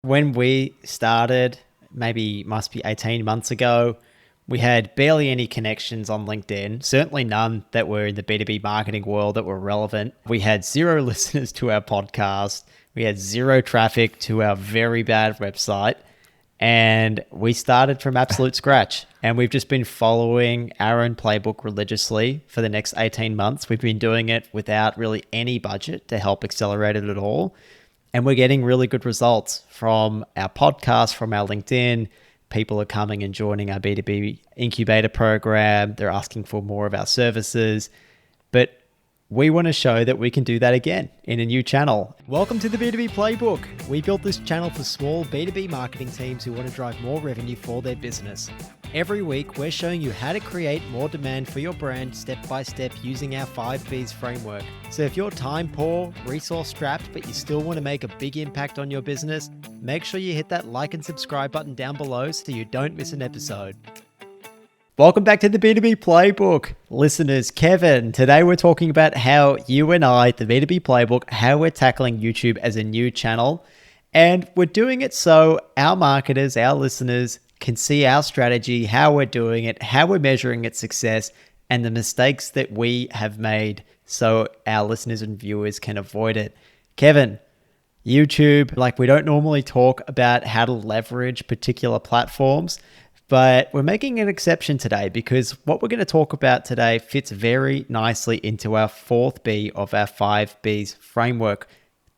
When we started, maybe must be 18 months ago, we had barely any connections on LinkedIn, certainly none that were in the B2B marketing world that were relevant. We had zero listeners to our podcast. We had zero traffic to our very bad website. And we started from absolute scratch. And we've just been following our own playbook religiously for the next 18 months. We've been doing it without really any budget to help accelerate it at all. And we're getting really good results from our podcast, from our LinkedIn. People are coming and joining our B2B incubator program. They're asking for more of our services. But we want to show that we can do that again in a new channel. Welcome to the B2B Playbook. We built this channel for small B2B marketing teams who want to drive more revenue for their business. Every week, we're showing you how to create more demand for your brand step by step using our 5Bs framework. So if you're time poor, resource strapped, but you still want to make a big impact on your business, make sure you hit that like and subscribe button down below so you don't miss an episode. Welcome back to the B2B Playbook. Listeners, Kevin, today we're talking about how you and I, the B2B Playbook, how we're tackling YouTube as a new channel. And we're doing it so our marketers, our listeners can see our strategy, how we're doing it, how we're measuring its success, and the mistakes that we have made so our listeners and viewers can avoid it. Kevin, YouTube, we don't normally talk about how to leverage particular platforms, but we're making an exception today because what we're going to talk about today fits very nicely into our fourth B of our 5Bs framework.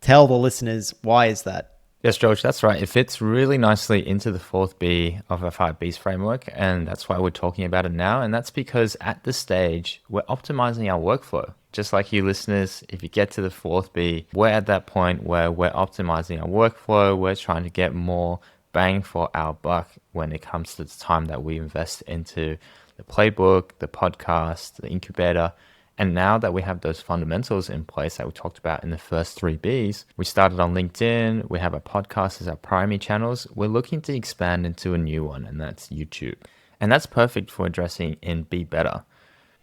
Tell the listeners, why is that? Yes, George, that's right. It fits really nicely into the fourth B of our 5Bs framework, and that's why we're talking about it now. And that's because at this stage, we're optimizing our workflow. Just like you listeners, if you get to the fourth B, we're at that point where we're optimizing our workflow. We're trying to get more bang for our buck when it comes to the time that we invest into the playbook, the podcast, the incubator. And now that we have those fundamentals in place that we talked about in the first three Bs, we started on LinkedIn, we have our podcast as our primary channels. We're looking to expand into a new one, and that's YouTube. And that's perfect for addressing in Be Better.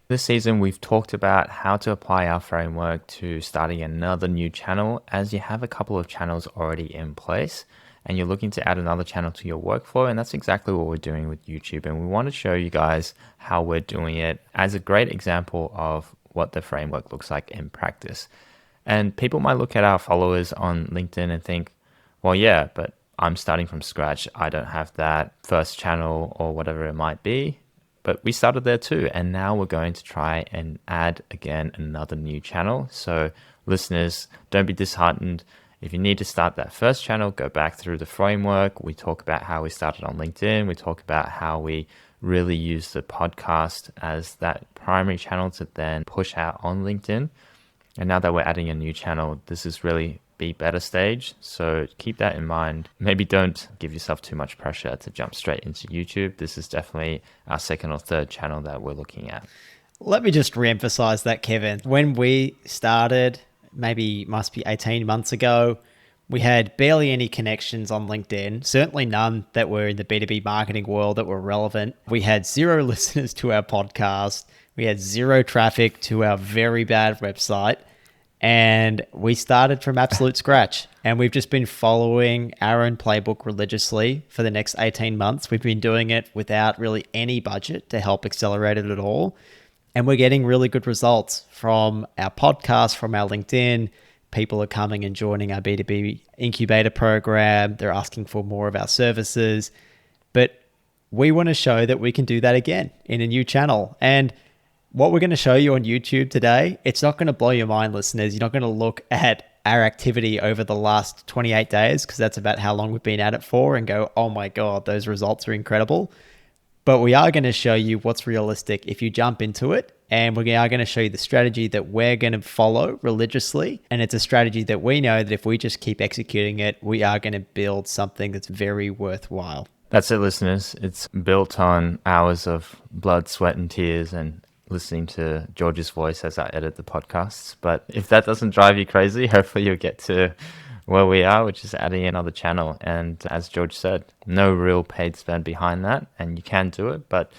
This season, we've talked about how to apply our framework to starting another new channel as you have a couple of channels already in place and you're looking to add another channel to your workflow. And that's exactly what we're doing with YouTube. And we want to show you guys how we're doing it as a great example of what the framework looks like in practice. And people might look at our followers on LinkedIn and think, well, yeah, but I'm starting from scratch. I don't have that first channel or whatever it might be. But we started there too. And now we're going to try and add again another new channel. So listeners, don't be disheartened. If you need to start that first channel, go back through the framework. We talk about how we started on LinkedIn. We talk about how we really use the podcast as that primary channel to then push out on LinkedIn. And now that we're adding a new channel, this is really Be Better stage. So keep that in mind. Maybe don't give yourself too much pressure to jump straight into YouTube. This is definitely our second or third channel that we're looking at. Let me just reemphasize that, Kevin. When we started, maybe must be 18 months ago, we had barely any connections on LinkedIn, certainly none that were in the B2B marketing world that were relevant. We had zero listeners to our podcast. We had zero traffic to our very bad website. And we started from absolute scratch. And we've just been following our own playbook religiously for the next 18 months. We've been doing it without really any budget to help accelerate it at all. And we're getting really good results from our podcast, from our LinkedIn. People are coming and joining our B2B incubator program. They're asking for more of our services. But we want to show that we can do that again in a new channel. And what we're going to show you on YouTube today, it's not going to blow your mind, listeners. You're not going to look at our activity over the last 28 days, because that's about how long we've been at it for, and go, oh my God, those results are incredible. But we are going to show you what's realistic if you jump into it. And we are going to show you the strategy that we're going to follow religiously. And it's a strategy that we know that if we just keep executing it, we are going to build something that's very worthwhile. That's it, listeners. It's built on hours of blood, sweat, and tears and listening to George's voice as I edit the podcasts. But if that doesn't drive you crazy, hopefully you'll get to where we are, which is adding another channel. And as George said, no real paid spend behind that. And you can do it, but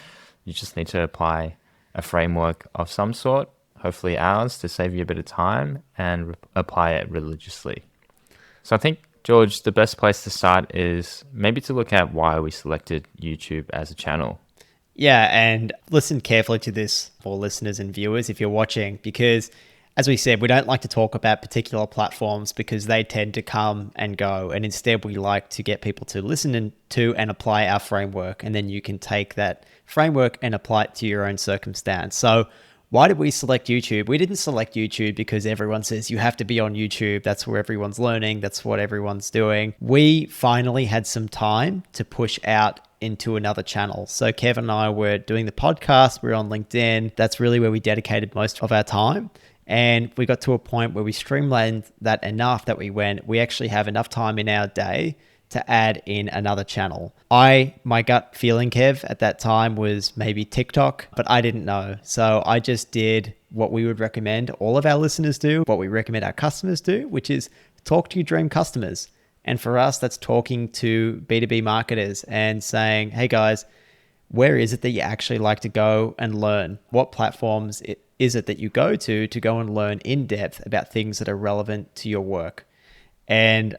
you just need to apply a framework of some sort, hopefully ours, to save you a bit of time and apply it religiously. So I think George, the best place to start is maybe to look at why we selected YouTube as a channel. Yeah, and listen carefully to this for listeners and viewers if you're watching, because as we said, we don't like to talk about particular platforms because they tend to come and go. And instead, we like to get people to listen to and apply our framework. And then you can take that framework and apply it to your own circumstance. So why did we select YouTube? We didn't select YouTube because everyone says you have to be on YouTube. That's where everyone's learning. That's what everyone's doing. We finally had some time to push out into another channel. So Kevin and I were doing the podcast. We're on LinkedIn. That's really where we dedicated most of our time. And we got to a point where we streamlined that enough that we actually have enough time in our day to add in another channel. My gut feeling, Kev, at that time was maybe TikTok, but I didn't know. So I just did what we would recommend all of our listeners do, what we recommend our customers do, which is talk to your dream customers. And for us, that's talking to B2B marketers and saying, hey guys, where is it that you actually like to go and learn? What platforms is it that you go to go and learn in depth about things that are relevant to your work? And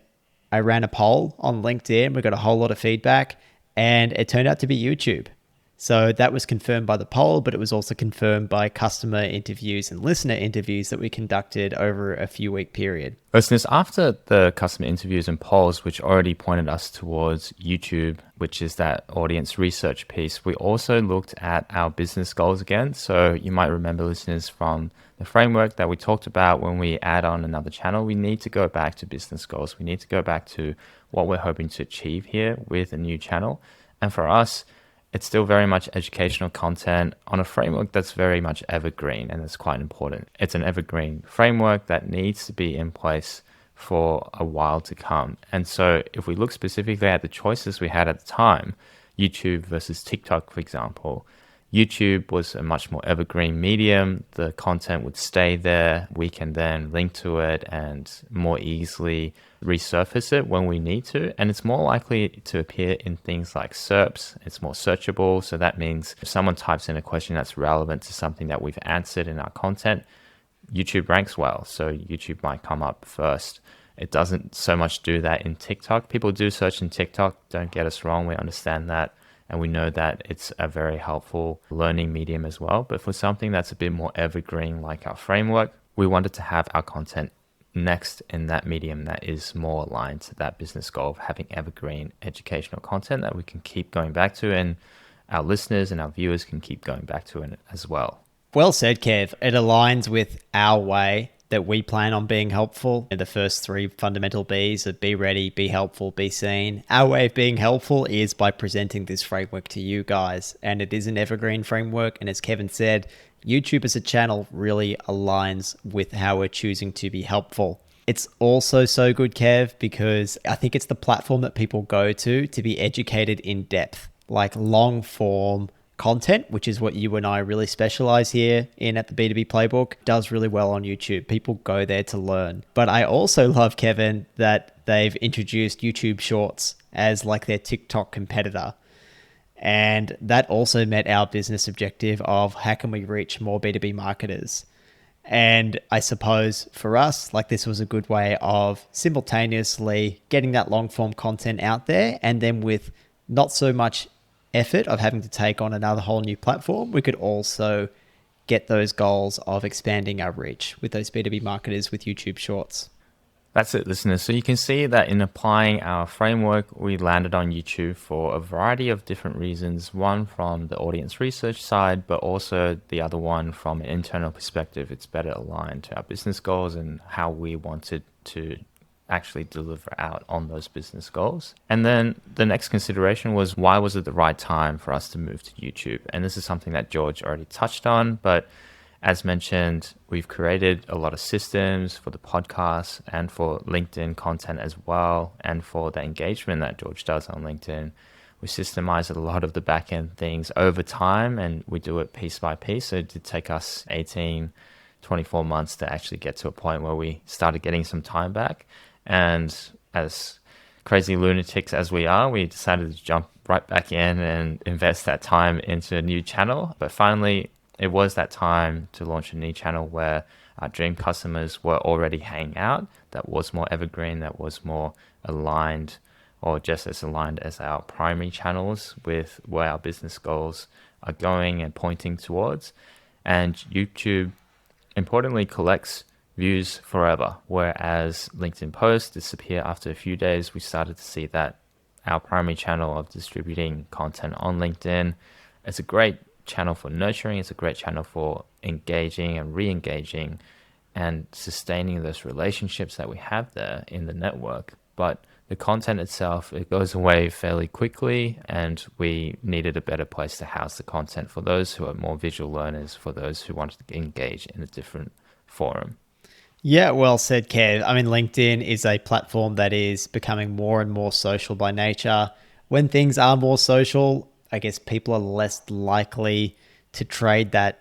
I ran a poll on LinkedIn. We got a whole lot of feedback, and it turned out to be YouTube. So that was confirmed by the poll, but it was also confirmed by customer interviews and listener interviews that we conducted over a few week period. Listeners, after the customer interviews and polls, which already pointed us towards YouTube, which is that audience research piece, we also looked at our business goals again. So you might remember, listeners, from the framework that we talked about when we add on another channel, we need to go back to business goals. We need to go back to what we're hoping to achieve here with a new channel. And for us, it's still very much educational content on a framework that's very much evergreen, and it's quite important. It's an evergreen framework that needs to be in place for a while to come. And so if we look specifically at the choices we had at the time, YouTube versus TikTok, for example, YouTube was a much more evergreen medium. The content would stay there. We can then link to it and more easily resurface it when we need to. And it's more likely to appear in things like SERPs. It's more searchable. So that means if someone types in a question that's relevant to something that we've answered in our content, YouTube ranks well. So YouTube might come up first. It doesn't so much do that in TikTok. People do search in TikTok. Don't get us wrong. We understand that. And we know that it's a very helpful learning medium as well. But for something that's a bit more evergreen, like our framework, we wanted to have our content next in that medium that is more aligned to that business goal of having evergreen educational content that we can keep going back to, and our listeners and our viewers can keep going back to it as well. Well said, Kev. It aligns with our way that we plan on being helpful. And the first three fundamental Bs are be ready, be helpful, be seen. Our way of being helpful is by presenting this framework to you guys. And it is an evergreen framework. And as Kevin said, YouTube as a channel really aligns with how we're choosing to be helpful. It's also so good, Kev, because I think it's the platform that people go to be educated in depth, like long form content, which is what you and I really specialize here in at the B2B Playbook, does really well on YouTube. People go there to learn. But I also love, Kevin, that they've introduced YouTube Shorts as like their TikTok competitor. And that also met our business objective of how can we reach more B2B marketers? And I suppose for us, like this was a good way of simultaneously getting that long form content out there, and then with not so much effort of having to take on another whole new platform, we could also get those goals of expanding our reach with those B2B marketers with YouTube Shorts. That's it, listeners. So you can see that in applying our framework, we landed on YouTube for a variety of different reasons. One from the audience research side, but also the other one from an internal perspective. It's better aligned to our business goals and how we wanted to actually deliver out on those business goals. And then the next consideration was, why was it the right time for us to move to YouTube? And this is something that George already touched on, but as mentioned, we've created a lot of systems for the podcast and for LinkedIn content as well, and for the engagement that George does on LinkedIn. We systemized a lot of the back-end things over time, and we do it piece by piece. So it did take us 24 months to actually get to a point where we started getting some time back. And as crazy lunatics as we are, we decided to jump right back in and invest that time into a new channel. But finally, it was that time to launch a new channel where our dream customers were already hanging out, that was more evergreen, that was more aligned, or just as aligned as our primary channels with where our business goals are going and pointing towards. And YouTube importantly collects views forever, whereas LinkedIn posts disappear after a few days. We started to see that our primary channel of distributing content on LinkedIn is a great channel for nurturing. It's a great channel for engaging and re-engaging and sustaining those relationships that we have there in the network. But the content itself, it goes away fairly quickly, and we needed a better place to house the content for those who are more visual learners, for those who want to engage in a different forum. Yeah, well said, Kev. I mean, LinkedIn is a platform that is becoming more and more social by nature. When things are more social, I guess people are less likely to trade that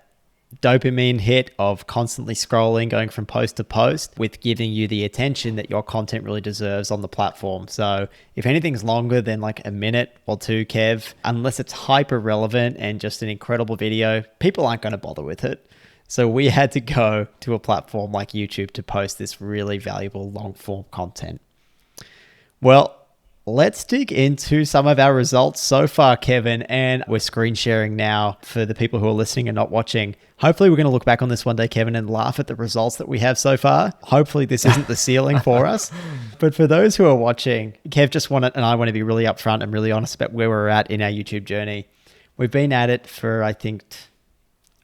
dopamine hit of constantly scrolling, going from post to post, with giving you the attention that your content really deserves on the platform. So if anything's longer than like a minute or two, Kev, unless it's hyper relevant and just an incredible video, people aren't going to bother with it. So we had to go to a platform like YouTube to post this really valuable long form content. Well, let's dig into some of our results so far, Kevin, and we're screen sharing now for the people who are listening and not watching. Hopefully we're going to look back on this one day, Kevin, and laugh at the results that we have so far. Hopefully this isn't the ceiling for us. But for those who are watching, Kev and I want to be really upfront and really honest about where we're at in our YouTube journey. We've been at it for, I think,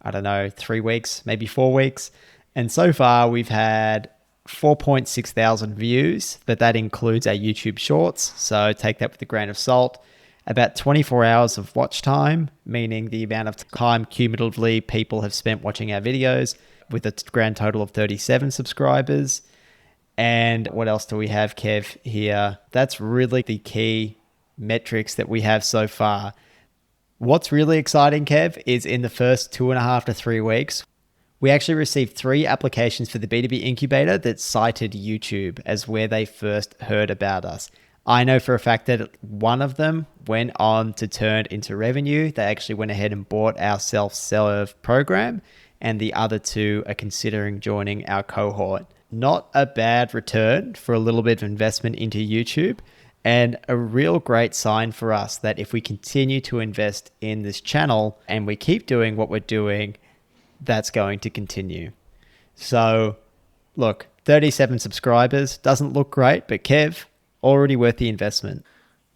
3 weeks, maybe 4 weeks. And so far we've had 4.6 thousand views, but that includes our YouTube shorts. So take that with a grain of salt. About 24 hours of watch time, meaning the amount of time cumulatively people have spent watching our videos, with a grand total of 37 subscribers. And what else do we have, Kev, here? That's really the key metrics that we have so far. What's really exciting, Kev, is in the first 2.5 to 3 weeks, we actually received 3 applications for the B2B incubator that cited YouTube as where they first heard about us. I know for a fact that one of them went on to turn into revenue. They actually went ahead and bought our self-serve program, and the other 2 are considering joining our cohort. Not a bad return for a little bit of investment into YouTube, and a real great sign for us that if we continue to invest in this channel and we keep doing what we're doing, that's going to continue. So look, 37 subscribers doesn't look great, but Kev, already worth the investment.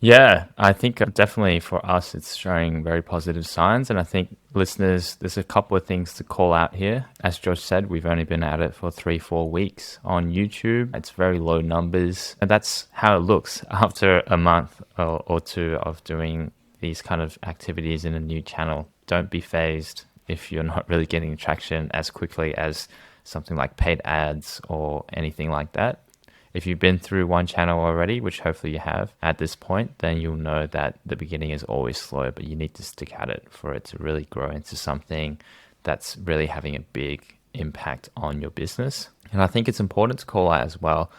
Yeah, I think definitely for us, it's showing very positive signs. And I think listeners, there's a couple of things to call out here. As George said, we've only been at it for 3-4 weeks on YouTube. It's very low numbers. And that's how it looks after a month or 2 of doing these kind of activities in a new channel. Don't be phased if you're not really getting traction as quickly as something like paid ads or anything like that. If you've been through one channel already, which hopefully you have at this point, then you'll know that the beginning is always slow, but you need to stick at it for it to really grow into something that's really having a big impact on your business. And I think it's important to call out as well,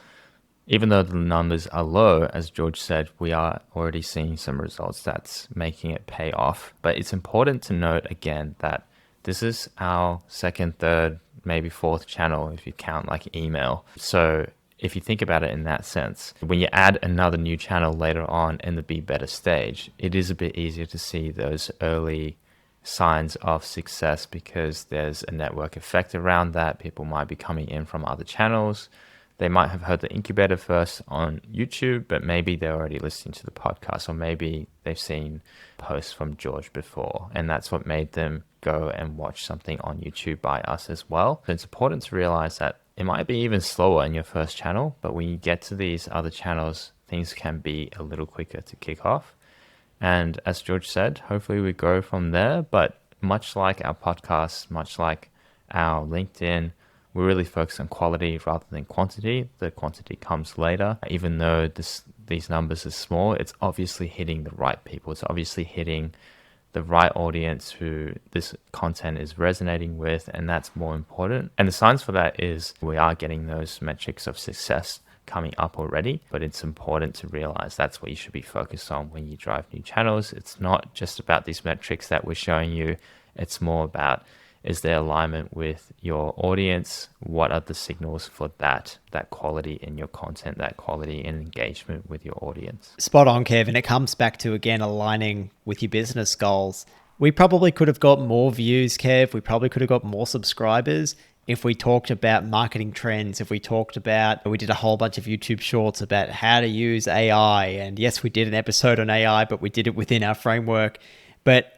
even though the numbers are low, as George said, we are already seeing some results that's making it pay off. But it's important to note again that this is our 2nd, 3rd, maybe 4th channel if you count like email. So if you think about it in that sense, when you add another new channel later on in the Be Better stage, it is a bit easier to see those early signs of success because there's a network effect around that. People might be coming in from other channels. They might have heard the incubator first on YouTube, but maybe they're already listening to the podcast, or maybe they've seen posts from George before, and that's what made them go and watch something on YouTube by us as well. So it's important to realize that it might be even slower in your first channel, but when you get to these other channels, things can be a little quicker to kick off. And as George said, hopefully we go from there. But much like our podcast, much like our LinkedIn, we really focus on quality rather than quantity. The quantity comes later. Even though these numbers are small, it's obviously hitting the right people. It's obviously hitting the right audience who this content is resonating with, and that's more important. And the signs for that is we are getting those metrics of success coming up already, but it's important to realize that's what you should be focused on when you drive new channels. It's not just about these metrics that we're showing you. It's more about Is there alignment with your audience? What are the signals for that quality in your content, that quality in engagement with your audience? Spot on, Kev. And it comes back to, again, aligning with your business goals. We probably could have got more views, Kev. We probably could have got more subscribers if we talked about marketing trends, if we did a whole bunch of YouTube shorts about how to use AI. And yes, we did an episode on AI, but we did it within our framework. But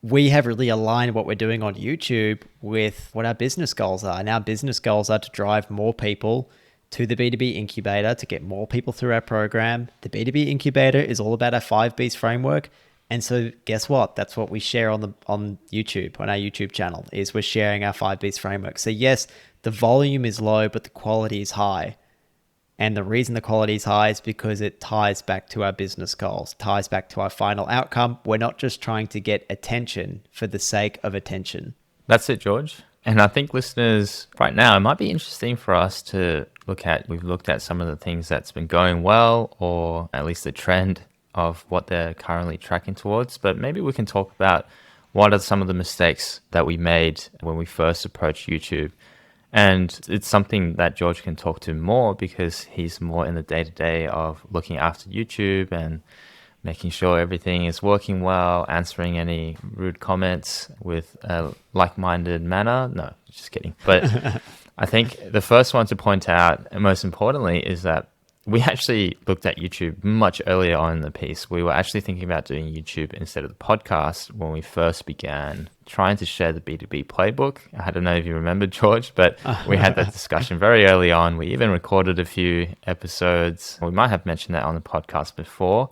we have really aligned what we're doing on YouTube with what our business goals are. And our business goals are to drive more people to the B2B incubator, to get more people through our program. The B2B incubator is all about our 5Bs framework. And so guess what? That's what we share on YouTube, on our YouTube channel, is we're sharing our 5Bs framework. So yes, the volume is low, but the quality is high. And the reason the quality is high is because it ties back to our business goals, ties back to our final outcome. We're not just trying to get attention for the sake of attention. That's it, George. And I think listeners right now, it might be interesting for us to we've looked at some of the things that's been going well, or at least the trend of what they're currently tracking towards. But maybe we can talk about what are some of the mistakes that we made when we first approached YouTube. And it's something that George can talk to more because he's more in the day-to-day of looking after YouTube and making sure everything is working well, answering any rude comments with a like-minded manner. No, just kidding. But I think the first one to point out, and most importantly, is that we actually looked at YouTube much earlier on in the piece. We were actually thinking about doing YouTube instead of the podcast when we first began trying to share the B2B playbook. I don't know if you remember, George, but we had that discussion very early on. We even recorded a few episodes. We might have mentioned that on the podcast before,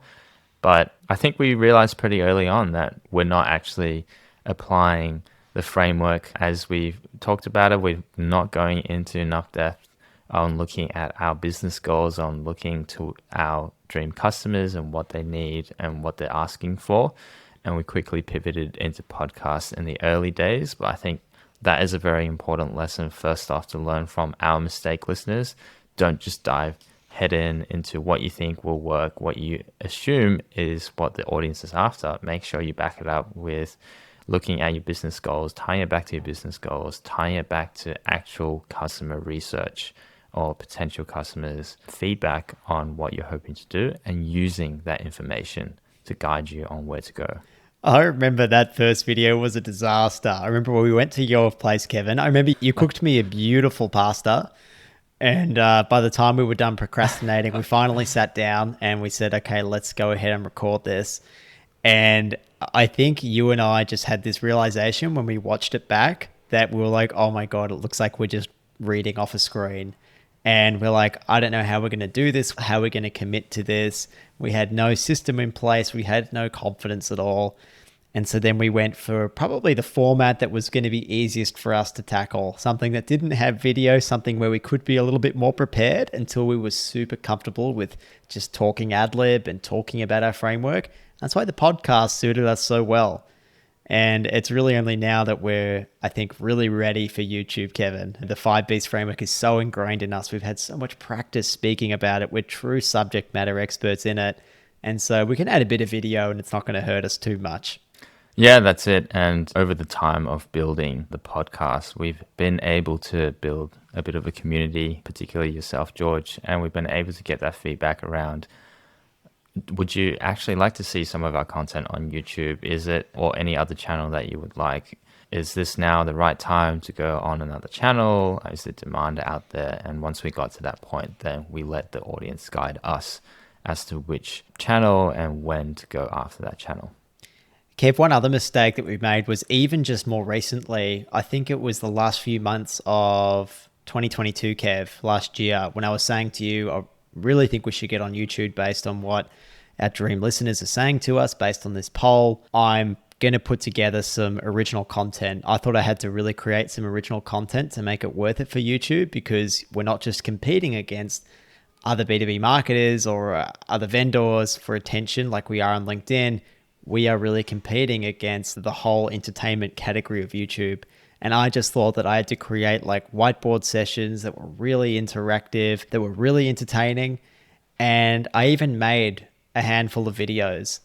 but I think we realized pretty early on that we're not actually applying the framework as we've talked about it. We're not going into enough depth on looking at our business goals, on looking to our dream customers and what they need and what they're asking for. And we quickly pivoted into podcasts in the early days. But I think that is a very important lesson, first off, to learn from our mistake, listeners. Don't just dive head into what you think will work, what you assume is what the audience is after. Make sure you back it up with looking at your business goals, tying it back to your business goals, tying it back to actual customer research or potential customers' feedback on what you're hoping to do, and using that information to guide you on where to go. I remember that first video was a disaster. I remember when we went to your place, Kevin. I remember you cooked me a beautiful pasta. And by the time we were done procrastinating, we finally sat down and we said, okay, let's go ahead and record this. And I think you and I just had this realization when we watched it back that we were like, oh my God, it looks like we're just reading off a screen. And we're like, I don't know how we're going to do this, how we're going to commit to this. We had no system in place. We had no confidence at all. And so then we went for probably the format that was going to be easiest for us to tackle, something that didn't have video, something where we could be a little bit more prepared until we were super comfortable with just talking ad lib and talking about our framework. That's why the podcast suited us so well. And it's really only now that we're, I think, really ready for YouTube, Kevin. The 5Bs framework is so ingrained in us. We've had so much practice speaking about it. We're true subject matter experts in it. And so we can add a bit of video and it's not going to hurt us too much. Yeah, that's it. And over the time of building the podcast, we've been able to build a bit of a community, particularly yourself, George, and we've been able to get that feedback around, would you actually like to see some of our content on YouTube? Is it, or any other channel that you would like? Is this now the right time to go on another channel? Is the demand out there? And once we got to that point, then we let the audience guide us as to which channel and when to go after that channel. Kev, one other mistake that we made was even just more recently, I think it was the last few months of 2022, Kev, last year, when I was saying to you, I really think we should get on YouTube based on what our dream listeners are saying to us, based on this poll. I'm going to put together some original content. I thought I had to really create some original content to make it worth it for YouTube, because we're not just competing against other B2B marketers or other vendors for attention like we are on LinkedIn. We are really competing against the whole entertainment category of YouTube. And I just thought that I had to create like whiteboard sessions that were really interactive, that were really entertaining. And I even made a handful of videos.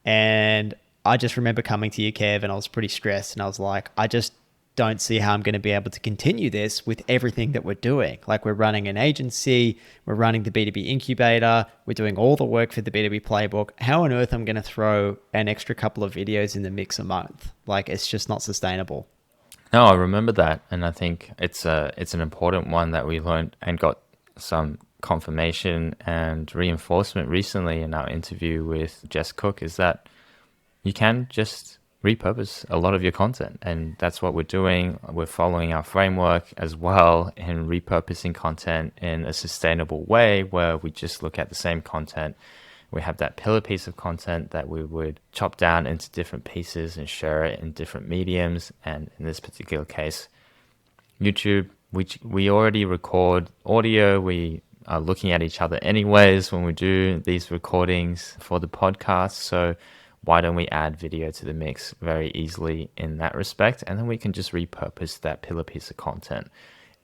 And I just remember coming to you, Kev, and I was pretty stressed. And I was like, I just don't see how I'm going to be able to continue this with everything that we're doing. Like, we're running an agency, we're running the B2B incubator, we're doing all the work for the B2B playbook. How on earth I'm going to throw an extra couple of videos in the mix a month? Like, it's just not sustainable. No, I remember that, and I think it's an important one that we learned and got some confirmation and reinforcement recently in our interview with Jess Cook, is that you can just repurpose a lot of your content, and that's what we're doing. We're following our framework as well in repurposing content in a sustainable way, where we just look at the same content. We have that pillar piece of content that we would chop down into different pieces and share it in different mediums. And in this particular case, YouTube, which we already record audio. We are looking at each other anyways when we do these recordings for the podcast. So why don't we add video to the mix very easily in that respect? And then we can just repurpose that pillar piece of content.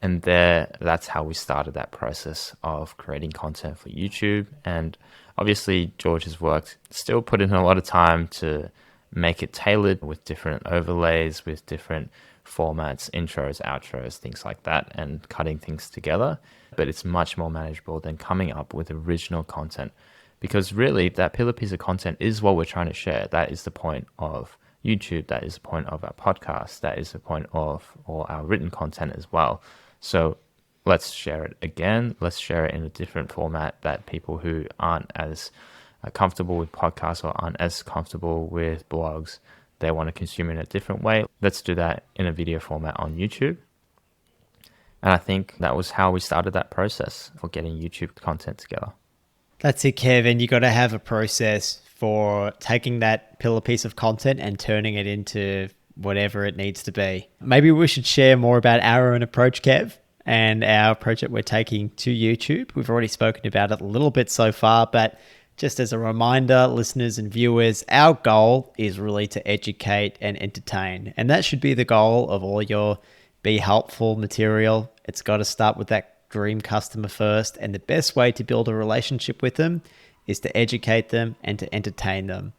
And that's how we started that process of creating content for YouTube. And obviously, George has still put in a lot of time to make it tailored with different overlays, with different formats, intros, outros, things like that, and cutting things together. But it's much more manageable than coming up with original content, because really that pillar piece of content is what we're trying to share. That is the point of YouTube. That is the point of our podcast. That is the point of all our written content as well. So let's share it again. Let's share it in a different format that people who aren't as comfortable with podcasts or aren't as comfortable with blogs, they want to consume it in a different way. Let's do that in a video format on YouTube. And I think that was how we started that process for getting YouTube content together. That's it, Kevin. You got to have a process for taking that pillar piece of content and turning it into whatever it needs to be. Maybe we should share more about our own approach, Kev, and our approach that we're taking to YouTube. We've already spoken about it a little bit so far, but just as a reminder, listeners and viewers, our goal is really to educate and entertain. And that should be the goal of all your Be Helpful material. It's got to start with that dream customer first. And the best way to build a relationship with them is to educate them and to entertain them.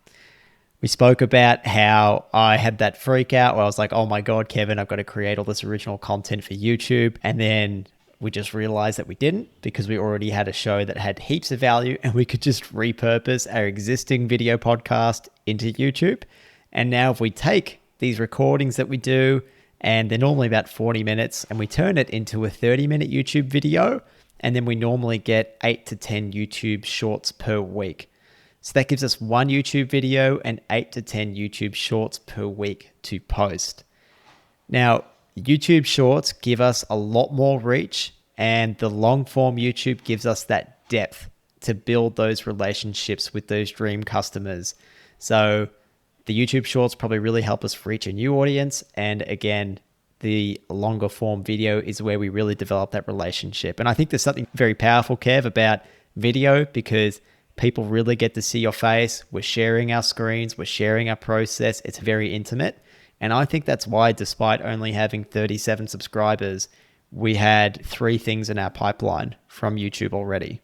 We spoke about how I had that freak out where I was like, oh my God, Kevin, I've got to create all this original content for YouTube. And then we just realized that we didn't, because we already had a show that had heaps of value and we could just repurpose our existing video podcast into YouTube. And now if we take these recordings that we do, and they're normally about 40 minutes, and we turn it into a 30-minute YouTube video, and then we normally get 8 to 10 YouTube shorts per week. So that gives us one YouTube video and 8 to 10 YouTube shorts per week to post. Now, YouTube shorts give us a lot more reach, and the long form YouTube gives us that depth to build those relationships with those dream customers. So the YouTube shorts probably really help us reach a new audience. And again, the longer form video is where we really develop that relationship. And I think there's something very powerful, Kev, about video, because people really get to see your face. We're sharing our screens, we're sharing our process. It's very intimate. And I think that's why, despite only having 37 subscribers, we had 3 things in our pipeline from YouTube already.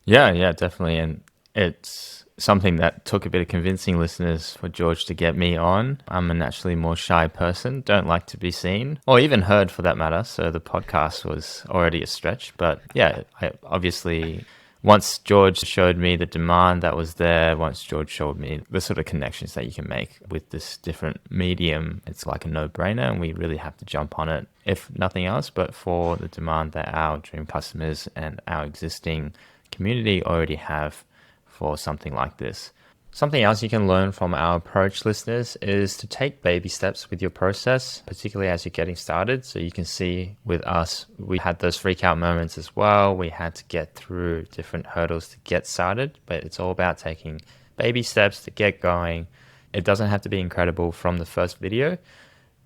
Yeah, definitely. And it's something that took a bit of convincing listeners for George to get me on. I'm a naturally more shy person, don't like to be seen or even heard for that matter. So the podcast was already a stretch. But yeah, I obviously, once George showed me the demand that was there, once George showed me the sort of connections that you can make with this different medium, it's like a no-brainer, and we really have to jump on it, if nothing else, but for the demand that our dream customers and our existing community already have for something like this. Something else you can learn from our approach, listeners, is to take baby steps with your process, particularly as you're getting started. So you can see with us, we had those freak out moments as well. We had to get through different hurdles to get started, but it's all about taking baby steps to get going. It doesn't have to be incredible from the first video.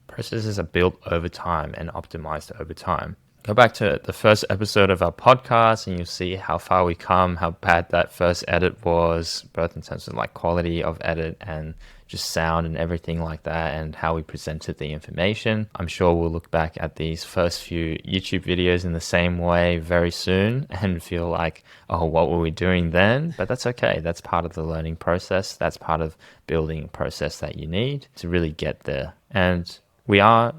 Processes are built over time and optimized over time. Go back to the first episode of our podcast and you'll see how far we come, how bad that first edit was, both in terms of like quality of edit and just sound and everything like that, and how we presented the information. I'm sure we'll look back at these first few YouTube videos in the same way very soon and feel like, oh, what were we doing then? But that's okay. That's part of the learning process. That's part of building a process that you need to really get there. And we are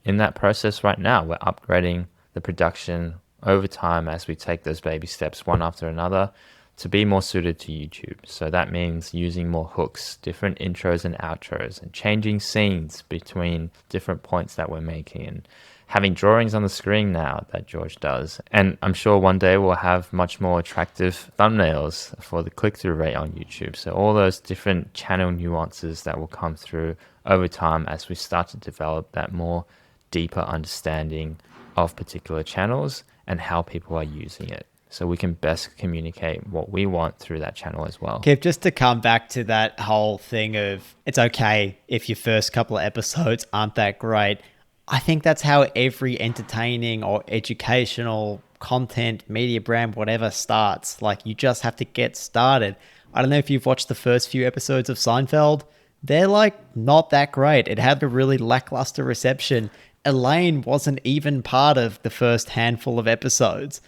in that process right now. We're upgrading the production over time as we take those baby steps one after another to be more suited to YouTube. So that means using more hooks, different intros and outros, and changing scenes between different points that we're making, and having drawings on the screen now that George does. And I'm sure one day we'll have much more attractive thumbnails for the click-through rate on YouTube. So all those different channel nuances that will come through over time as we start to develop that more deeper understanding of particular channels and how people are using it, so we can best communicate what we want through that channel as well. Kev, just to come back to that whole thing of it's okay if your first couple of episodes aren't that great. I think that's how every entertaining or educational content, media brand, whatever starts. Like, you just have to get started. I don't know if you've watched the first few episodes of Seinfeld. They're like not that great. It had a really lackluster reception. Elaine wasn't even part of the first handful of episodes.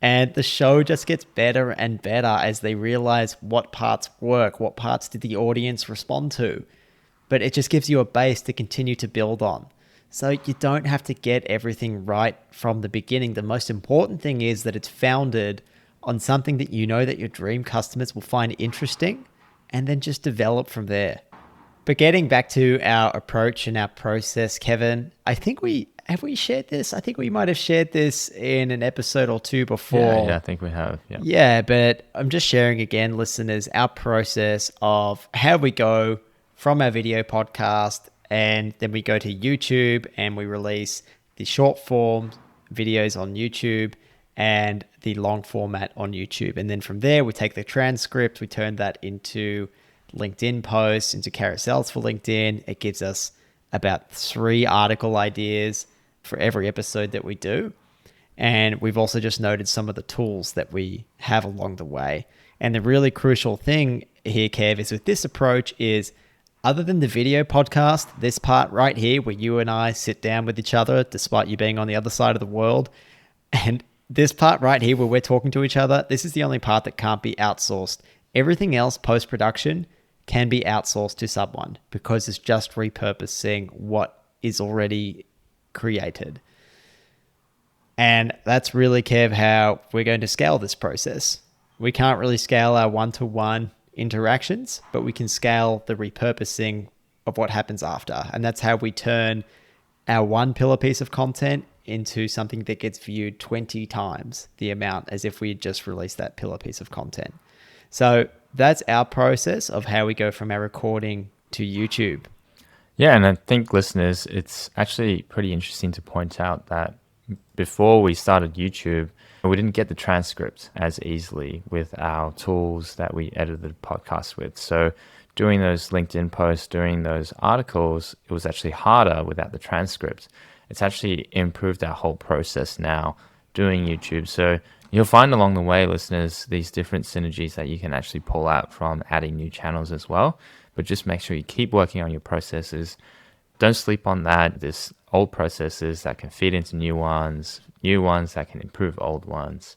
And the show just gets better and better as they realize what parts work, what parts did the audience respond to. But it just gives you a base to continue to build on. So you don't have to get everything right from the beginning. The most important thing is that it's founded on something that you know that your dream customers will find interesting, and then just develop from there. But getting back to our approach and our process, Kevin, I think we shared this? I think we might have shared this in an episode or two before. Yeah, I think we have. Yeah, but I'm just sharing again, listeners, our process of how we go from our video podcast, and then we go to YouTube and we release the short form videos on YouTube and the long format on YouTube. And then from there, we take the transcript, we turn that into LinkedIn posts, into carousels for LinkedIn. It gives us about 3 article ideas for every episode that we do. And we've also just noted some of the tools that we have along the way. And the really crucial thing here, Kev, is with this approach is, other than the video podcast, this part right here where you and I sit down with each other, despite you being on the other side of the world, and this part right here where we're talking to each other, this is the only part that can't be outsourced. Everything else post-production can be outsourced to someone because it's just repurposing what is already created. And that's really, Kev, how we're going to scale this process. We can't really scale our one-to-one interactions, but we can scale the repurposing of what happens after. And that's how we turn our one pillar piece of content into something that gets viewed 20 times the amount as if we had just released that pillar piece of content. So that's our process of how we go from our recording to YouTube. Yeah, and I think, listeners, it's actually pretty interesting to point out that before we started YouTube, we didn't get the transcript as easily with our tools that we edited the podcast with. So doing those LinkedIn posts, doing those articles, it was actually harder without the transcript. It's actually improved our whole process now doing YouTube. So you'll find along the way, listeners, these different synergies that you can actually pull out from adding new channels as well. But just make sure you keep working on your processes. Don't sleep on that. There's old processes that can feed into new ones that can improve old ones.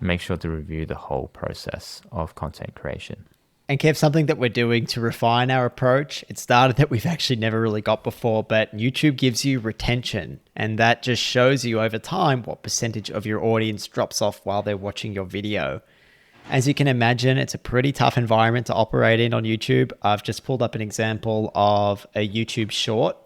Make sure to review the whole process of content creation. And Kev, something that we're doing to refine our approach, it started that we've actually never really got before, but YouTube gives you retention. And that just shows you over time what percentage of your audience drops off while they're watching your video. As you can imagine, it's a pretty tough environment to operate in on YouTube. I've just pulled up an example of a YouTube short.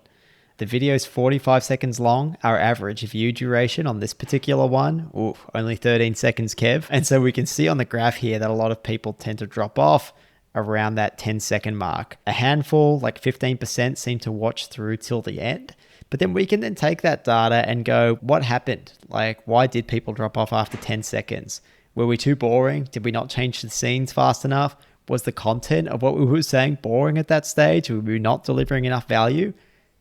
The video is 45 seconds long. Our average view duration on this particular one, only 13 seconds, Kev. And so we can see on the graph here that a lot of people tend to drop off around that 10-second mark. A handful, like 15%, seem to watch through till the end. But then we can then take that data and go, what happened? Like, why did people drop off after 10 seconds? Were we too boring? Did we not change the scenes fast enough? Was the content of what we were saying boring at that stage? Were we not delivering enough value?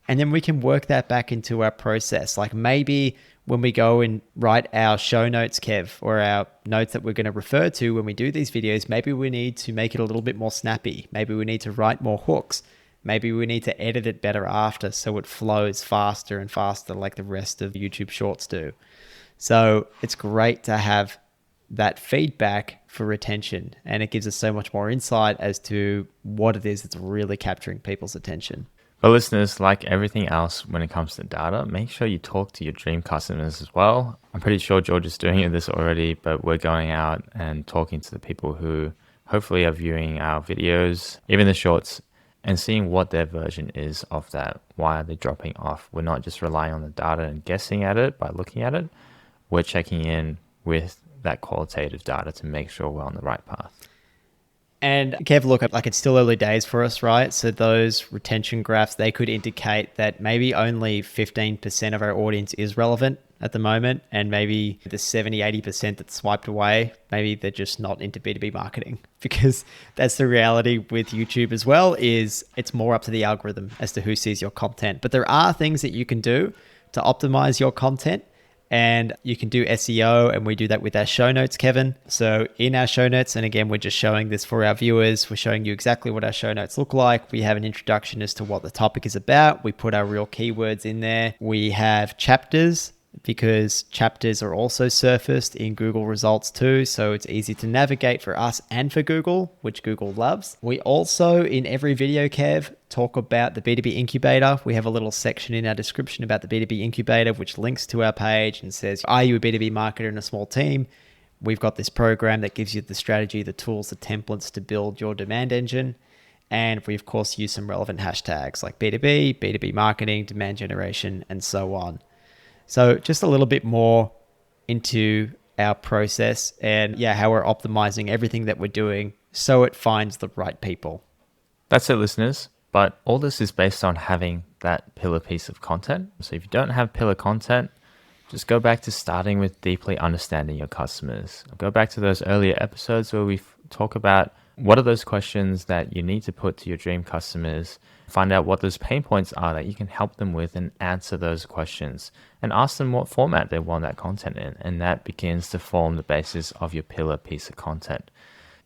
And then we can work that back into our process. Like maybe when we go and write our show notes, Kev, or our notes that we're going to refer to when we do these videos, maybe we need to make it a little bit more snappy. Maybe we need to write more hooks. Maybe we need to edit it better after so it flows faster and faster like the rest of YouTube Shorts do. So it's great to have that feedback for retention, and it gives us so much more insight as to what it is that's really capturing people's attention. But listeners, like everything else when it comes to data, make sure you talk to your dream customers as well. I'm pretty sure George is doing this already, but we're going out and talking to the people who hopefully are viewing our videos, even the shorts, and seeing what their version is of that. Why are they dropping off? We're not just relying on the data and guessing at it by looking at it. We're checking in with that qualitative data to make sure we're on the right path. And Kev, look, like it's still early days for us, right? So those retention graphs, they could indicate that maybe only 15% of our audience is relevant at the moment. And maybe the 70, 80% that's swiped away, maybe they're just not into B2B marketing, because that's the reality with YouTube as well, is it's more up to the algorithm as to who sees your content. But there are things that you can do to optimize your content. And you can do SEO, and we do that with our show notes, Kevin. So in our show notes, and again, we're just showing this for our viewers. We're showing you exactly what our show notes look like. We have an introduction as to what the topic is about. We put our real keywords in there. We have chapters, because chapters are also surfaced in Google results too. So it's easy to navigate for us and for Google, which Google loves. We also, in every video, Kev, talk about the B2B incubator. We have a little section in our description about the B2B incubator, which links to our page and says, are you a B2B marketer in a small team? We've got this program that gives you the strategy, the tools, the templates to build your demand engine. And we, of course, use some relevant hashtags like B2B, B2B marketing, demand generation, and so on. So just a little bit more into our process and how we're optimizing everything that we're doing so it finds the right people. That's it, listeners. But all this is based on having that pillar piece of content. So if you don't have pillar content, just go back to starting with deeply understanding your customers. Go back to those earlier episodes where we talk about what are those questions that you need to put to your dream customers. Find out what those pain points are that you can help them with and answer those questions. And ask them what format they want that content in. And that begins to form the basis of your pillar piece of content.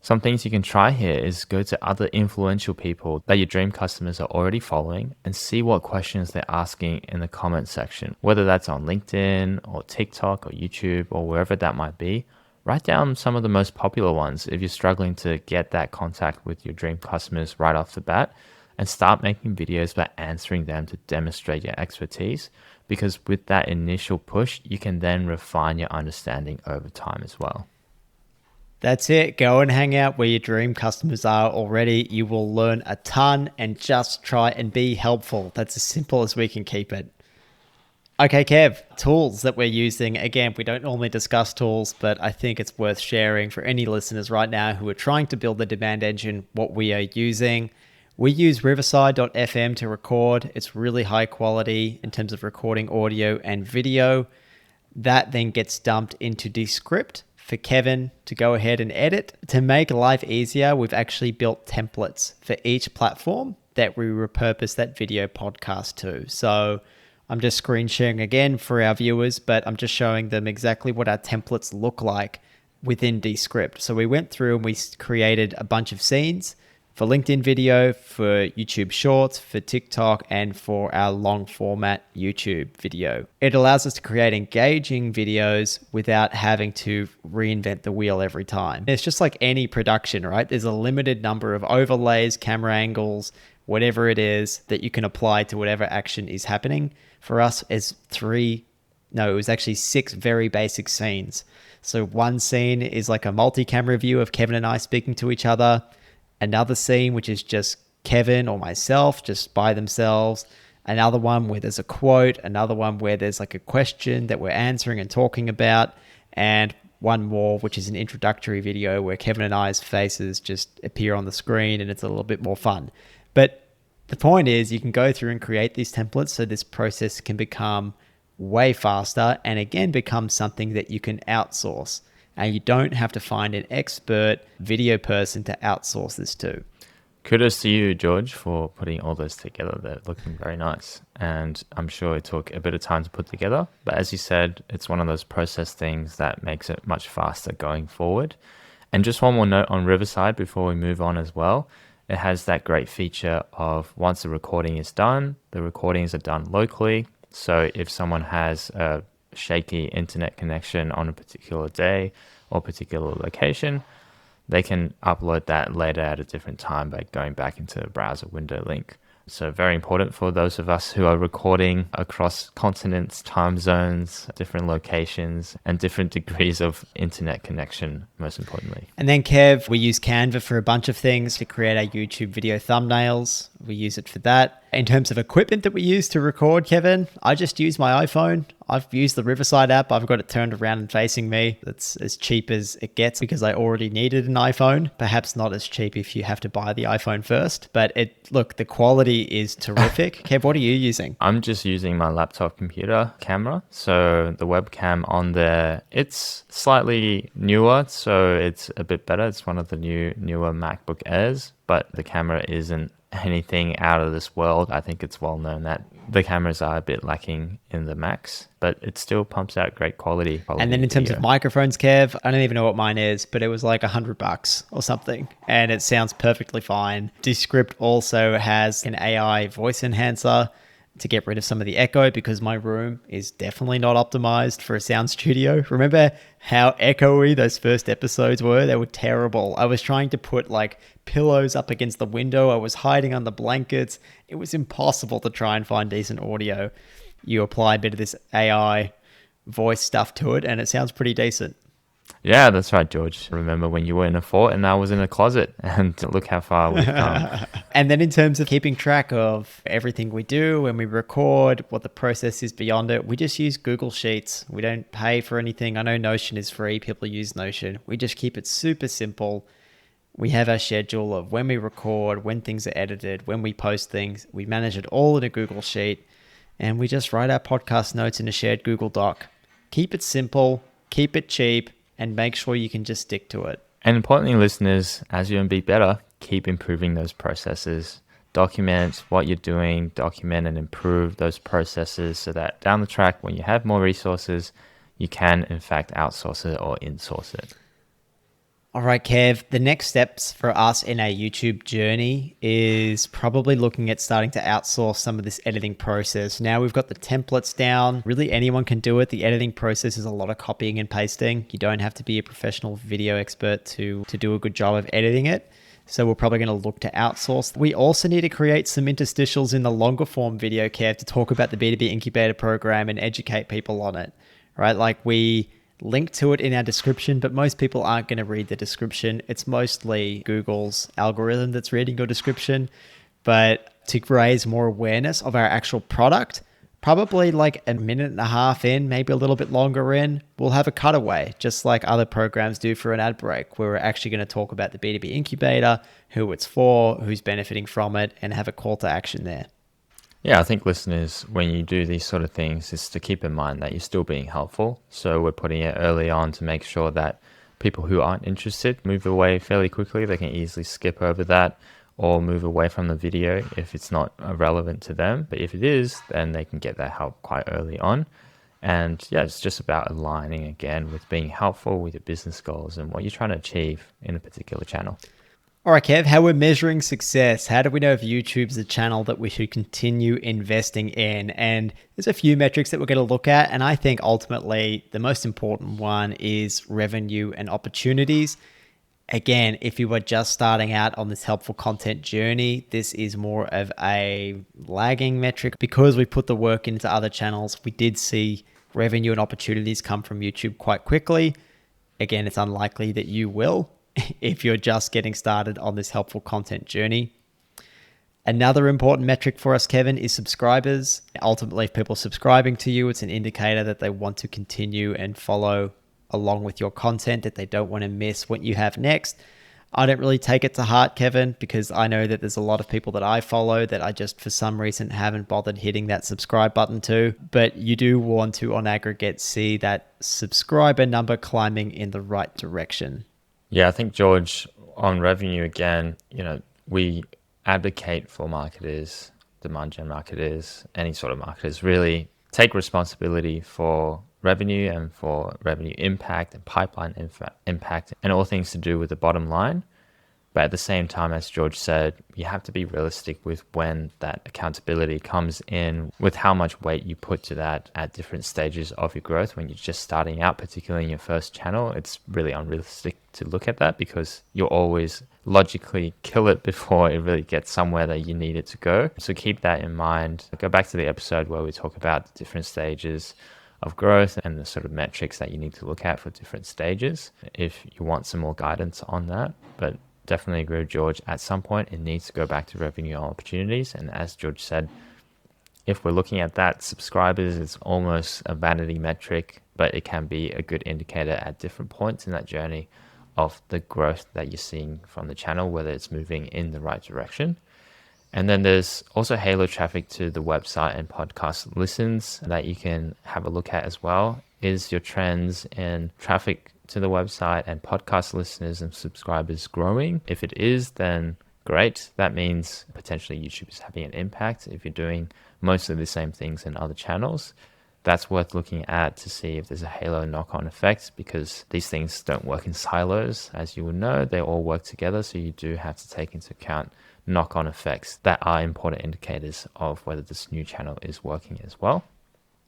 Some things you can try here is go to other influential people that your dream customers are already following and see what questions they're asking in the comment section, whether that's on LinkedIn or TikTok or YouTube or wherever that might be. Write down some of the most popular ones if you're struggling to get that contact with your dream customers right off the bat, and start making videos by answering them to demonstrate your expertise, because with that initial push, you can then refine your understanding over time as well. That's it. Go and hang out where your dream customers are already. You will learn a ton, and just try and be helpful. That's as simple as we can keep it. Okay, Kev, tools that we're using. Again, we don't normally discuss tools, but I think it's worth sharing for any listeners right now who are trying to build the demand engine, what we are using. We use riverside.fm to record. It's really high quality in terms of recording audio and video. That then gets dumped into Descript for Kevin to go ahead and edit. To make life easier, we've actually built templates for each platform that we repurpose that video podcast to. So I'm just screen sharing again for our viewers, but I'm just showing them exactly what our templates look like within Descript. So we went through and we created a bunch of scenes for LinkedIn video, for YouTube Shorts, for TikTok, and for our long format YouTube video. It allows us to create engaging videos without having to reinvent the wheel every time. It's just like any production, right? There's a limited number of overlays, camera angles, whatever it is that you can apply to whatever action is happening. For us, it was actually 6 very basic scenes. So one scene is like a multi-camera view of Kevin and I speaking to each other. Another scene, which is just Kevin or myself, just by themselves. Another one where there's a quote. Another one where there's like a question that we're answering and talking about. And one more, which is an introductory video where Kevin and I's faces just appear on the screen, and it's a little bit more fun. But the point is, you can go through and create these templates so this process can become way faster, and again, become something that you can outsource. And you don't have to find an expert video person to outsource this to. Kudos to you, George, for putting all those together. They're looking very nice. And I'm sure it took a bit of time to put together. But as you said, it's one of those process things that makes it much faster going forward. And just one more note on Riverside before we move on as well. It has that great feature of once the recording is done, the recordings are done locally. So if someone has a shaky internet connection on a particular day or particular location, they can upload that later at a different time by going back into the browser window link. So very important for those of us who are recording across continents, time zones, different locations, and different degrees of internet connection, most importantly. And then Kev, we use Canva for a bunch of things to create our YouTube video thumbnails. We use it for that. In terms of equipment that we use to record, Kevin, I just use my iPhone. I've used the Riverside app. I've got it turned around and facing me. That's as cheap as it gets because I already needed an iPhone. Perhaps not as cheap if you have to buy the iPhone first. But look, the quality is terrific. Kev, what are you using? I'm just using my laptop computer camera. So the webcam on there, it's slightly newer, so it's a bit better. It's one of the newer MacBook Airs, but the camera isn't anything out of this world. I think it's well known that the cameras are a bit lacking in the Macs, but it still pumps out great quality and then in terms of microphones, Kev, I don't even know what mine is, but it was like $100 or something, and it sounds perfectly fine. Descript also has an AI voice enhancer to get rid of some of the echo because my room is definitely not optimized for a sound studio. Remember how echoey those first episodes were? They were terrible. I was trying to put like pillows up against the window. I was hiding under blankets. It was impossible to try and find decent audio. You apply a bit of this AI voice stuff to it and it sounds pretty decent. Yeah, that's right, George. Remember when you were in a fort and I was in a closet, and look how far we've come. And then in terms of keeping track of everything we do when we record, what the process is beyond it, we just use Google Sheets. We don't pay for anything. I know Notion is free. People use Notion. We just keep it super simple. We have our schedule of when we record, when things are edited, when we post things. We manage it all in a Google Sheet, and we just write our podcast notes in a shared Google Doc. Keep it simple, keep it cheap, and make sure you can just stick to it. And importantly, listeners, as you be better, keep improving those processes. Document what you're doing, document and improve those processes so that down the track, when you have more resources, you can in fact outsource it or insource it. All right, Kev, the next steps for us in our YouTube journey is probably looking at starting to outsource some of this editing process. Now we've got the templates down. Really anyone can do it. The editing process is a lot of copying and pasting. You don't have to be a professional video expert to do a good job of editing it. So we're probably going to look to outsource. We also need to create some interstitials in the longer form video, Kev, to talk about the B2B incubator program and educate people on it, right? Like we link to it in our description, but most people aren't going to read the description. It's mostly Google's algorithm that's reading your description. But to raise more awareness of our actual product, probably like a minute and a half in, maybe a little bit longer in, we'll have a cutaway, just like other programs do for an ad break, where we're actually going to talk about the B2B incubator, who it's for, who's benefiting from it, and have a call to action there. Yeah, I think listeners, when you do these sort of things, is to keep in mind that you're still being helpful. So we're putting it early on to make sure that people who aren't interested move away fairly quickly. They can easily skip over that or move away from the video if it's not relevant to them. But if it is, then they can get that help quite early on. And yeah, it's just about aligning again with being helpful with your business goals and what you're trying to achieve in a particular channel. All right, Kev, how we're measuring success. How do we know if YouTube's a channel that we should continue investing in? And there's a few metrics that we're going to look at. And I think ultimately the most important one is revenue and opportunities. Again, if you were just starting out on this helpful content journey, this is more of a lagging metric. Because we put the work into other channels, we did see revenue and opportunities come from YouTube quite quickly. Again, it's unlikely that you will if you're just getting started on this helpful content journey. Another important metric for us, Kevin, is subscribers. Ultimately, if people are subscribing to you, it's an indicator that they want to continue and follow along with your content, that they don't want to miss what you have next. I don't really take it to heart, Kevin, because I know that there's a lot of people that I follow that I just for some reason haven't bothered hitting that subscribe button to. But you do want to, on aggregate, see that subscriber number climbing in the right direction. Yeah, I think, George, on revenue again, we advocate for marketers, demand gen marketers, any sort of marketers, really take responsibility for revenue and for revenue impact and pipeline impact and all things to do with the bottom line. But at the same time, as George said, you have to be realistic with when that accountability comes in, with how much weight you put to that at different stages of your growth. When you're just starting out, particularly in your first channel, it's really unrealistic to look at that because you'll always logically kill it before it really gets somewhere that you need it to go. So keep that in mind. Go back to the episode where we talk about the different stages of growth and the sort of metrics that you need to look at for different stages if you want some more guidance on that. But definitely agree with George. At some point, it needs to go back to revenue opportunities. And as George said, if we're looking at that, subscribers is almost a vanity metric, but it can be a good indicator at different points in that journey of the growth that you're seeing from the channel, whether it's moving in the right direction. And then there's also halo traffic to the website and podcast listens that you can have a look at as well. Is your trends in traffic to the website and podcast listeners and subscribers growing? If it is, then great. That means potentially YouTube is having an impact. If you're doing mostly the same things in other channels, that's worth looking at to see if there's a halo knock-on effect, because these things don't work in silos. As you will know, they all work together. So you do have to take into account knock-on effects that are important indicators of whether this new channel is working as well.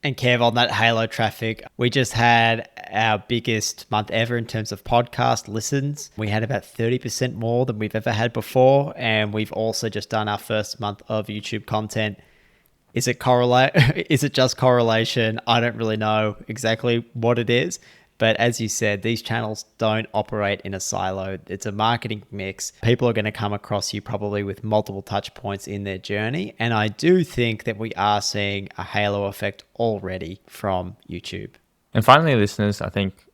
And Kev, on that halo traffic, we just had our biggest month ever in terms of podcast listens. We had about 30% more than we've ever had before. And we've also just done our first month of YouTube content. Is it Is it just correlation? I don't really know exactly what it is. But as you said, these channels don't operate in a silo. It's a marketing mix. People are going to come across you probably with multiple touch points in their journey. And I do think that we are seeing a halo effect already from YouTube. And finally, listeners, I think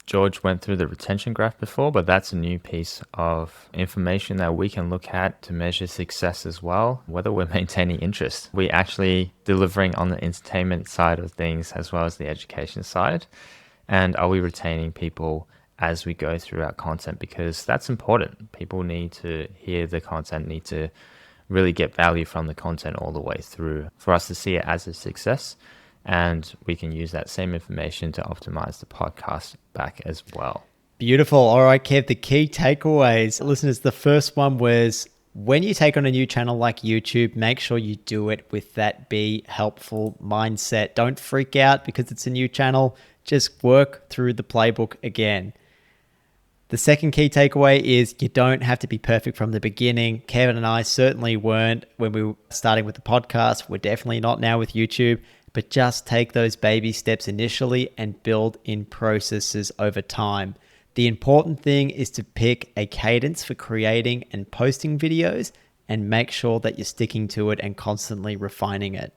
George went through the retention graph before, but that's a new piece of information that we can look at to measure success as well, whether we're maintaining interest. We're actually delivering on the entertainment side of things as well as the education side. And are we retaining people as we go through our content? Because that's important. People need to hear the content, need to really get value from the content all the way through for us to see it as a success. And we can use that same information to optimize the podcast back as well. Beautiful. All right, Kev, the key takeaways. Listeners, the first one was, when you take on a new channel like YouTube, make sure you do it with that be helpful mindset. Don't freak out because it's a new channel. Just work through the playbook again. The second key takeaway is you don't have to be perfect from the beginning. Kevin and I certainly weren't when we were starting with the podcast. We're definitely not now with YouTube, but just take those baby steps initially and build in processes over time. The important thing is to pick a cadence for creating and posting videos and make sure that you're sticking to it and constantly refining it.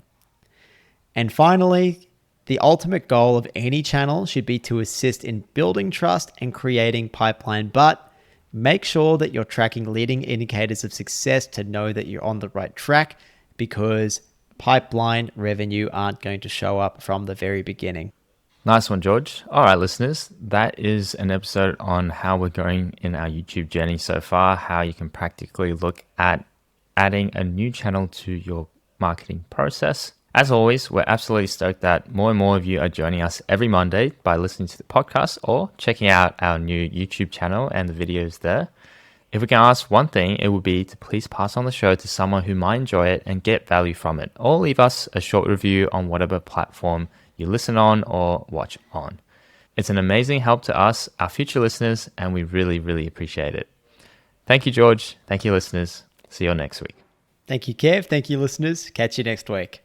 And finally, the ultimate goal of any channel should be to assist in building trust and creating pipeline, but make sure that you're tracking leading indicators of success to know that you're on the right track, because pipeline revenue aren't going to show up from the very beginning. Nice one, George. All right, listeners, that is an episode on how we're going in our YouTube journey so far, how you can practically look at adding a new channel to your marketing process. As always, we're absolutely stoked that more and more of you are joining us every Monday by listening to the podcast or checking out our new YouTube channel and the videos there. If we can ask one thing, it would be to please pass on the show to someone who might enjoy it and get value from it, or leave us a short review on whatever platform you listen on or watch on. It's an amazing help to us, our future listeners, and we really, really appreciate it. Thank you, George. Thank you, listeners. See you next week. Thank you, Kev. Thank you, listeners. Catch you next week.